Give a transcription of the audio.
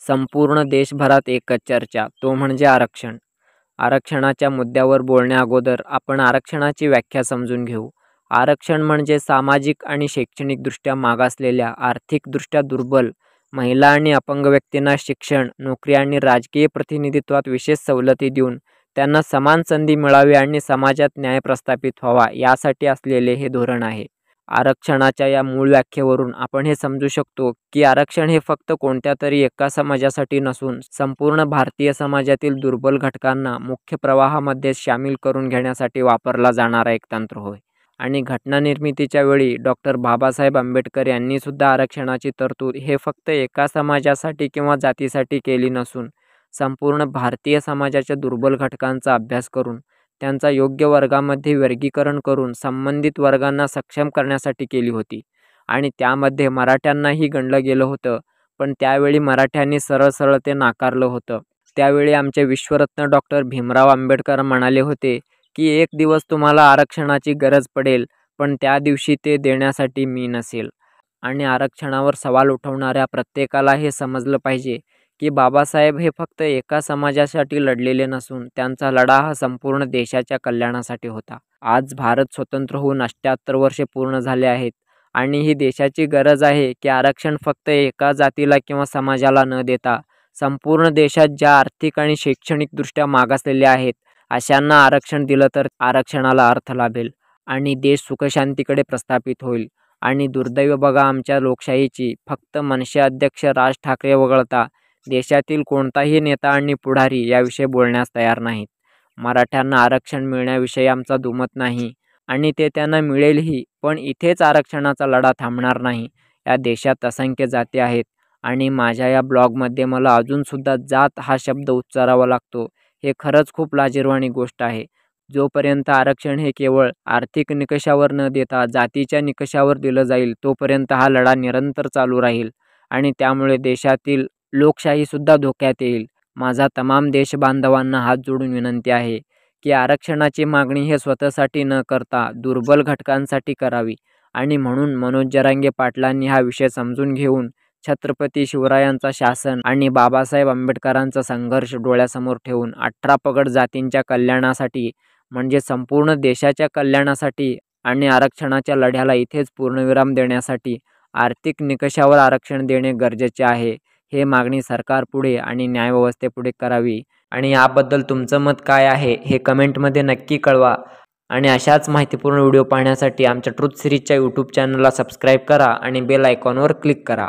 संपूर्ण देशभरात एकच चर्चा, तो म्हणजे आरक्षण. आरक्षणाच्या मुद्द्यावर बोलण्याअगोदर आपण आरक्षणाची व्याख्या समजून घेऊ. आरक्षण म्हणजे सामाजिक आणि शैक्षणिकदृष्ट्या मागासलेल्या, आर्थिकदृष्ट्या दुर्बल, महिला आणि अपंग व्यक्तींना शिक्षण, नोकरी आणि राजकीय प्रतिनिधित्वात विशेष सवलती देऊन त्यांना समान संधी मिळावी आणि समाजात न्याय प्रस्थापित व्हावा यासाठी असलेले हे धोरण आहे. आरक्षणाच्या या मूळ व्याख्येवरून आपण हे समजू शकतो की आरक्षण हे फक्त कोणत्या तरी एका समाजासाठी नसून संपूर्ण भारतीय समाजातील दुर्बल घटकांना मुख्य प्रवाहामध्ये सामील करून घेण्यासाठी वापरला जाणारा एक तंत्र होय. आणि घटना निर्मितीच्या वेळी डॉक्टर बाबासाहेब आंबेडकर यांनी सुद्धा आरक्षणाची तरतूद हे फक्त एका समाजासाठी किंवा जातीसाठी केली नसून संपूर्ण भारतीय समाजाच्या दुर्बल घटकांचा अभ्यास करून त्यांचा योग्य वर्गामध्ये वर्गीकरण करून संबंधित वर्गांना सक्षम करण्यासाठी केली होती. आणि त्यामध्ये मराठ्यांनाही गणलं गेलं होतं, पण त्यावेळी मराठ्यांनी सरळ ते नाकारलं होतं. त्यावेळी आमचे विश्वरत्न डॉक्टर भीमराव आंबेडकर म्हणाले होते की एक दिवस तुम्हाला आरक्षणाची गरज पडेल, पण त्या दिवशी ते देण्यासाठी मी नसेल. आणि आरक्षणावर सवाल उठवणाऱ्या प्रत्येकाला हे समजलं पाहिजे की बाबासाहेब हे फक्त एका समाजासाठी लढलेले नसून त्यांचा लढा हा संपूर्ण देशाच्या कल्याणासाठी होता. आज भारत स्वतंत्र होऊन 78 वर्षे पूर्ण झाले आहेत आणि ही देशाची गरज आहे की आरक्षण फक्त एका जातीला किंवा समाजाला न देता संपूर्ण देशात ज्या आर्थिक आणि शैक्षणिकदृष्ट्या मागासलेल्या आहेत अशांना आरक्षण दिलं तर आरक्षणाला अर्थ लाभेल आणि देश सुखशांतीकडे प्रस्थापित होईल. आणि दुर्दैव बघा आमच्या लोकशाहीची, फक्त मनसे अध्यक्ष राज ठाकरे वगळता देशातील कोणताही नेता आणि पुढारी याविषयी बोलण्यास तयार नाहीत. मराठ्यांना आरक्षण मिळण्याविषयी आमचा दुमत नाही आणि ते त्यांना मिळेलही, पण इथेच आरक्षणाचा लढा थांबणार नाही. या देशात असंख्य जाती आहेत आणि माझ्या या ब्लॉगमध्ये मला अजूनसुद्धा जात हा शब्द उच्चारावा लागतो. हे खरंच खूप लाजिरवाणी गोष्ट आहे. जोपर्यंत आरक्षण हे केवळ आर्थिक निकषावर न देता जातीच्या निकषावर दिलं जाईल तोपर्यंत हा लढा निरंतर चालू राहील आणि त्यामुळे देशातील लोकशाहीसुद्धा धोक्यात येईल. माझा तमाम देशबांधवांना हात जोडून विनंती आहे की आरक्षणाची मागणी हे स्वतःसाठी न करता दुर्बल घटकांसाठी करावी. आणि म्हणून मनोज जरांगे पाटलांनी हा विषय समजून घेऊन छत्रपती शिवरायांचा शासन आणि बाबासाहेब आंबेडकरांचा संघर्ष डोळ्यासमोर ठेवून 18 पगड जातींच्या कल्याणासाठी म्हणजे संपूर्ण देशाच्या कल्याणासाठी आणि आरक्षणाच्या लढ्याला इथेच पूर्णविराम देण्यासाठी आर्थिक निकषावर आरक्षण देणे गरजेचे आहे. हे मागणी सरकारपुढे आणि न्यायव्यवस्थेपुढे करावी. आणि याबद्दल तुमचं मत काय आहे हे कमेंटमध्ये नक्की कळवा. आणि अशाच माहितीपूर्ण व्हिडिओ पाहण्यासाठी आमच्या ट्रूथ सिरीजच्या यूट्यूब चॅनलला सबस्क्राईब करा आणि बेल आयकॉनवर क्लिक करा.